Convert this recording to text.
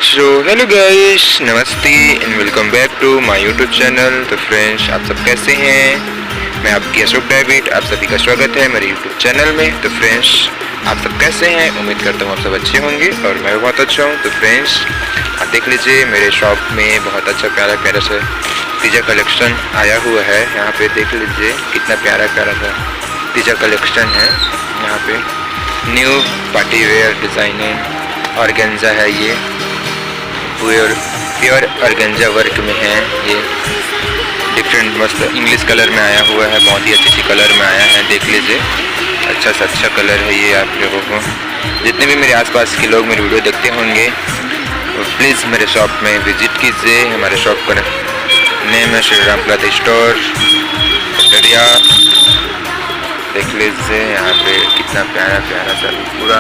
सो hello guys, नमस्ते and welcome back to my YouTube channel. तो friends, आप सब कैसे हैं? मैं आपकी अशोक डेविड, आप सभी का स्वागत है मेरे यूट्यूब चैनल में। तो फ्रेंड्स, आप सब कैसे हैं? उम्मीद करता हूँ आप सब अच्छे होंगे और मैं भी बहुत अच्छा हूँ। तो फ्रेंड्स, आप देख लीजिए मेरे शॉप में बहुत अच्छा प्यारा प्यारा सा तीजा कलेक्शन आया हुआ है। यहाँ पे देख लीजिए कितना प्यारा प्यारा सा तीजा कलेक्शन है। यहाँ पे new party wear designing organza है। ये प्योर ऑर्गेन्जा वर्क में है। ये डिफरेंट मस्त इंग्लिश कलर में आया हुआ है, बहुत ही अच्छी कलर में आया है। देख लीजिए अच्छा से अच्छा कलर है ये। आप लोगों को जितने भी मेरे आसपास के लोग मेरी वीडियो देखते होंगे तो प्लीज़ मेरे शॉप में विजिट कीजिए। हमारे शॉप का नेम है श्री राम क्लॉथ स्टोर कटरिया। देख लीजिए यहाँ पे कितना प्यारा प्यारा सा पूरा